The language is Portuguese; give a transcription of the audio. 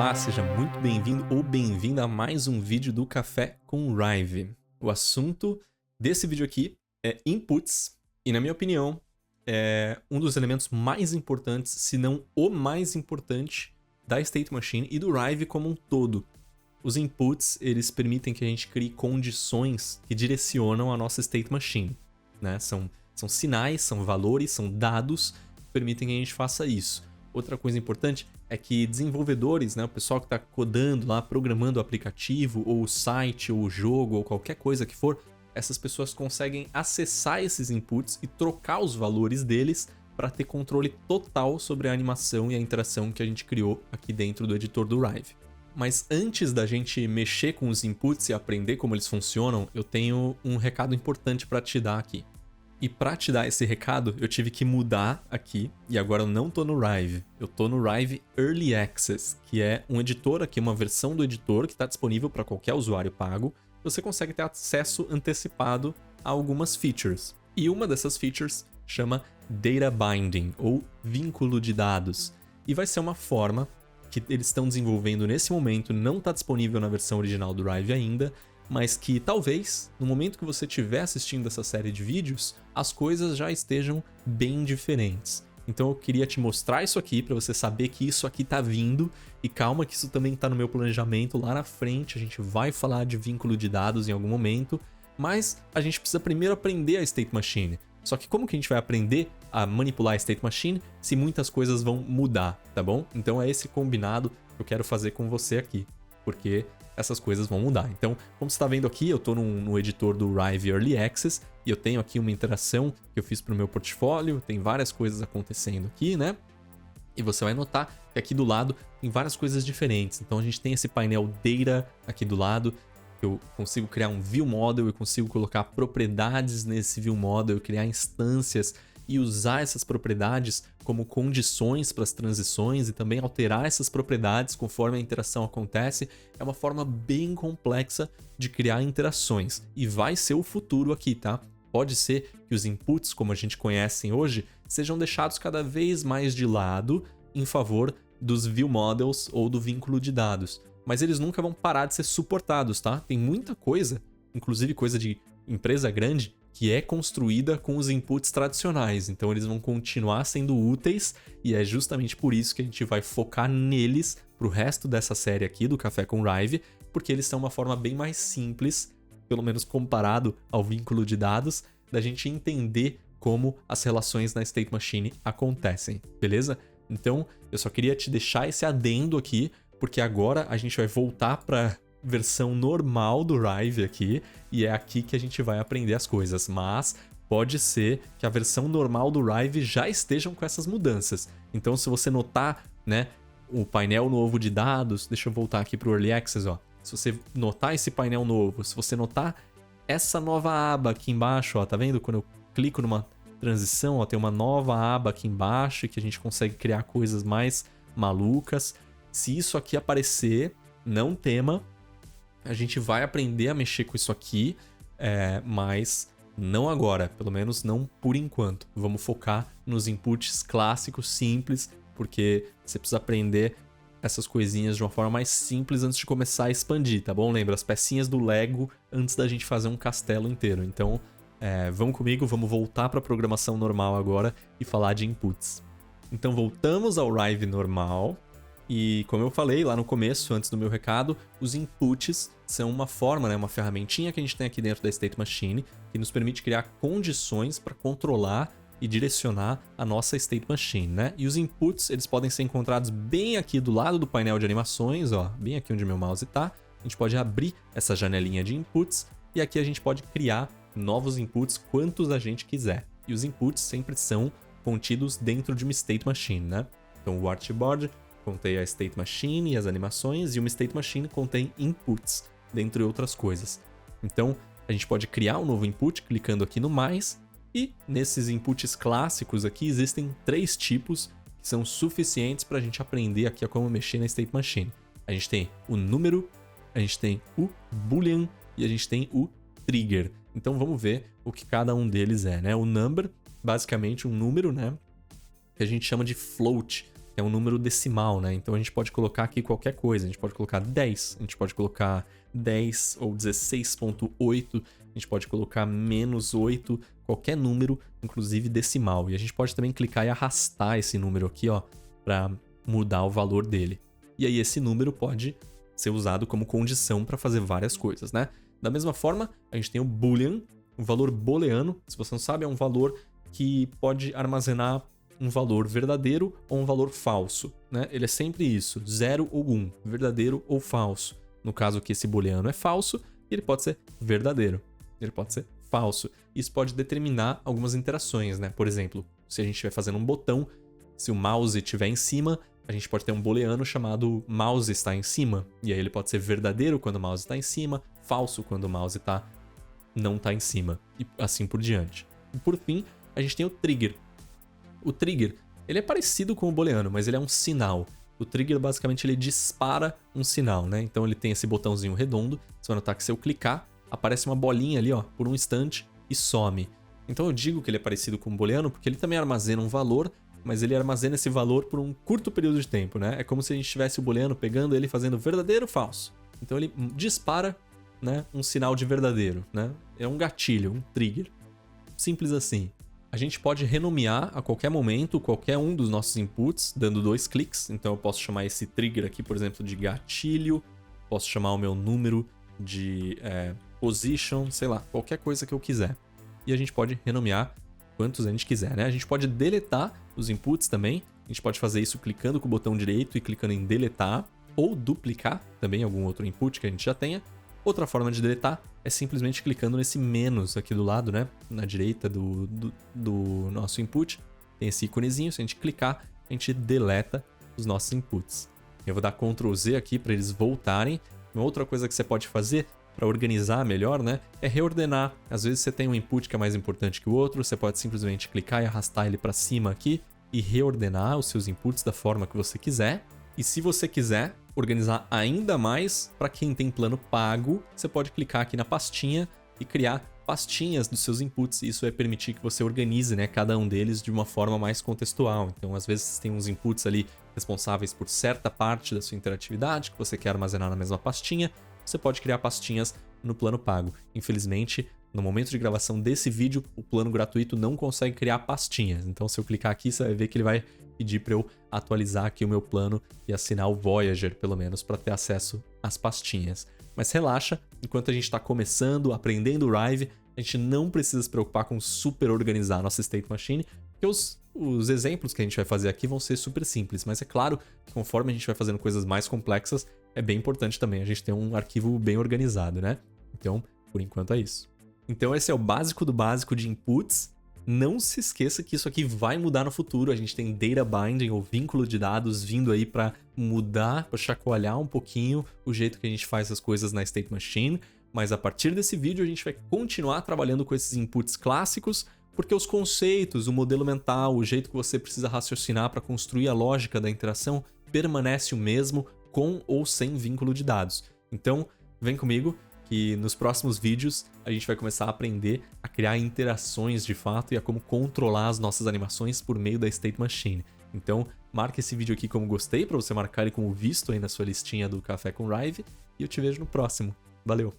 Olá, seja muito bem-vindo ou bem-vinda a mais um vídeo do Café com Rive. O assunto desse vídeo aqui é inputs e, na minha opinião, é um dos elementos mais importantes, se não o mais importante, da State Machine e do Rive como um todo. Os inputs, eles permitem que a gente crie condições que direcionam a nossa State Machine, né? São sinais, são valores, são dados que permitem que a gente faça isso. Outra coisa importante é que desenvolvedores, né, o pessoal que está codando lá, programando o aplicativo, ou o site, ou o jogo, ou qualquer coisa que for, essas pessoas conseguem acessar esses inputs e trocar os valores deles para ter controle total sobre a animação e a interação que a gente criou aqui dentro do editor do Rive. Mas antes da gente mexer com os inputs e aprender como eles funcionam, eu tenho um recado importante para te dar aqui. E para te dar esse recado, eu tive que mudar aqui, e agora eu não tô no Rive, eu tô no Rive Early Access, que é um editor aqui, uma versão do editor que está disponível para qualquer usuário pago. Você consegue ter acesso antecipado a algumas features. E uma dessas features chama Data Binding, ou vínculo de dados. E vai ser uma forma que eles estão desenvolvendo nesse momento, não está disponível na versão original do Rive ainda, mas que talvez, no momento que você estiver assistindo essa série de vídeos, as coisas já estejam bem diferentes. Então eu queria te mostrar isso aqui para você saber que isso aqui tá vindo, e calma que isso também tá no meu planejamento lá na frente, a gente vai falar de vínculo de dados em algum momento, mas a gente precisa primeiro aprender a State Machine. Só que como que a gente vai aprender a manipular a State Machine se muitas coisas vão mudar, tá bom? Então é esse combinado que eu quero fazer com você aqui, porque essas coisas vão mudar. Então, como você está vendo aqui, eu estou no editor do Rive Early Access e eu tenho aqui uma interação que eu fiz para o meu portfólio, tem várias coisas acontecendo aqui, né? E você vai notar que aqui do lado tem várias coisas diferentes. Então a gente tem esse painel Data aqui do lado, eu consigo criar um View Model, eu consigo colocar propriedades nesse View Model, criar instâncias e usar essas propriedades como condições para as transições e também alterar essas propriedades conforme a interação acontece. É uma forma bem complexa de criar interações e vai ser o futuro aqui, tá? Pode ser que os inputs, como a gente conhece hoje, sejam deixados cada vez mais de lado em favor dos View Models ou do vínculo de dados. Mas eles nunca vão parar de ser suportados, tá? Tem muita coisa, inclusive coisa de empresa grande, que é construída com os inputs tradicionais. Então eles vão continuar sendo úteis e é justamente por isso que a gente vai focar neles pro resto dessa série aqui do Café com Rive, porque eles são uma forma bem mais simples, pelo menos comparado ao vínculo de dados, da gente entender como as relações na State Machine acontecem, beleza? Então eu só queria te deixar esse adendo aqui, porque agora a gente vai voltar para versão normal do Rive aqui, e é aqui que a gente vai aprender as coisas, mas pode ser que a versão normal do Rive já estejam com essas mudanças. Então se você notar, né, o painel novo de dados, deixa eu voltar aqui para o Early Access, ó. Se você notar esse painel novo, se você notar essa nova aba aqui embaixo, ó, tá vendo? Quando eu clico numa transição, ó, tem uma nova aba aqui embaixo que a gente consegue criar coisas mais malucas. Se isso aqui aparecer, não tema, a gente vai aprender a mexer com isso aqui, mas não agora, pelo menos não por enquanto. Vamos focar nos inputs clássicos, simples, porque você precisa aprender essas coisinhas de uma forma mais simples antes de começar a expandir, tá bom? Lembra, as pecinhas do Lego antes da gente fazer um castelo inteiro. Então, vamos comigo, vamos voltar para a programação normal agora e falar de inputs. Então, voltamos ao Rive normal. E como eu falei lá no começo, antes do meu recado, os inputs são uma forma, né, uma ferramentinha que a gente tem aqui dentro da State Machine que nos permite criar condições para controlar e direcionar a nossa State Machine, né? E os inputs, eles podem ser encontrados bem aqui do lado do painel de animações, ó, bem aqui onde meu mouse está. A gente pode abrir essa janelinha de inputs e aqui a gente pode criar novos inputs quantos a gente quiser. E os inputs sempre são contidos dentro de uma State Machine, né? Então o Artboard contém a State Machine e as animações, e uma State Machine contém inputs, dentre outras coisas. Então, a gente pode criar um novo input clicando aqui no mais, e nesses inputs clássicos aqui existem 3 tipos que são suficientes para a gente aprender aqui a como mexer na State Machine. A gente tem o número, a gente tem o boolean e a gente tem o trigger. Então vamos ver o que cada um deles é, né? O number, basicamente um número, né? Que a gente chama de float, que é um número decimal, né? Então a gente pode colocar aqui qualquer coisa. A gente pode colocar 10, a gente pode colocar 10 ou 16.8, a gente pode colocar -8, qualquer número, inclusive decimal. E a gente pode também clicar e arrastar esse número aqui, ó, para mudar o valor dele. E aí esse número pode ser usado como condição para fazer várias coisas, né? Da mesma forma, a gente tem o Boolean, o valor booleano, se você não sabe, é um valor que pode armazenar um valor verdadeiro ou um valor falso, né? Ele é sempre isso, 0 ou 1, verdadeiro ou falso. No caso aqui, esse booleano é falso, ele pode ser verdadeiro, ele pode ser falso. Isso pode determinar algumas interações, né? Por exemplo, se a gente estiver fazendo um botão, se o mouse estiver em cima, a gente pode ter um booleano chamado mouse está em cima, e aí ele pode ser verdadeiro quando o mouse está em cima, falso quando o mouse não está em cima, e assim por diante. E por fim, a gente tem o trigger. O trigger, ele é parecido com o booleano, mas ele é um sinal. O trigger, basicamente, ele dispara um sinal, né? Então ele tem esse botãozinho redondo, você vai notar que se eu clicar, aparece uma bolinha ali, ó, por um instante e some. Então eu digo que ele é parecido com o booleano porque ele também armazena um valor, mas ele armazena esse valor por um curto período de tempo, né? É como se a gente tivesse o booleano pegando ele fazendo verdadeiro ou falso. Então ele dispara, né, um sinal de verdadeiro, né? É um gatilho, um trigger. Simples assim. A gente pode renomear a qualquer momento qualquer um dos nossos inputs, dando 2 cliques. Então eu posso chamar esse trigger aqui, por exemplo, de gatilho. Posso chamar o meu número de position, sei lá, qualquer coisa que eu quiser. E a gente pode renomear quantos a gente quiser, né? A gente pode deletar os inputs também. A gente pode fazer isso clicando com o botão direito e clicando em deletar. Ou duplicar também algum outro input que a gente já tenha. Outra forma de deletar é simplesmente clicando nesse menos aqui do lado, né? Na direita do nosso input. Tem esse íconezinho, se a gente clicar, a gente deleta os nossos inputs. Eu vou dar Ctrl Z aqui para eles voltarem. Uma outra coisa que você pode fazer para organizar melhor, né? É reordenar. Às vezes você tem um input que é mais importante que o outro, você pode simplesmente clicar e arrastar ele para cima aqui e reordenar os seus inputs da forma que você quiser. E se você quiser organizar ainda mais, para quem tem plano pago, você pode clicar aqui na pastinha e criar pastinhas dos seus inputs. Isso vai permitir que você organize, né, cada um deles de uma forma mais contextual. Então, às vezes, você tem uns inputs ali responsáveis por certa parte da sua interatividade que você quer armazenar na mesma pastinha. Você pode criar pastinhas no plano pago. Infelizmente, no momento de gravação desse vídeo, o plano gratuito não consegue criar pastinhas. Então, se eu clicar aqui, você vai ver que ele vai pedir para eu atualizar aqui o meu plano e assinar o Voyager, pelo menos, para ter acesso às pastinhas. Mas relaxa, enquanto a gente está começando, aprendendo o Rive, a gente não precisa se preocupar com super organizar a nossa State Machine, porque os exemplos que a gente vai fazer aqui vão ser super simples, mas é claro que conforme a gente vai fazendo coisas mais complexas, é bem importante também a gente ter um arquivo bem organizado, né? Então, por enquanto é isso. Então esse é o básico do básico de inputs. Não se esqueça que isso aqui vai mudar no futuro. A gente tem data binding ou vínculo de dados vindo aí para mudar, para chacoalhar um pouquinho o jeito que a gente faz as coisas na State Machine. Mas a partir desse vídeo a gente vai continuar trabalhando com esses inputs clássicos, porque os conceitos, o modelo mental, o jeito que você precisa raciocinar para construir a lógica da interação permanece o mesmo com ou sem vínculo de dados. Então, vem comigo que nos próximos vídeos a gente vai começar a aprender a criar interações de fato e a como controlar as nossas animações por meio da State Machine. Então, marque esse vídeo aqui como gostei, para você marcar ele como visto aí na sua listinha do Café com Rive, e eu te vejo no próximo. Valeu!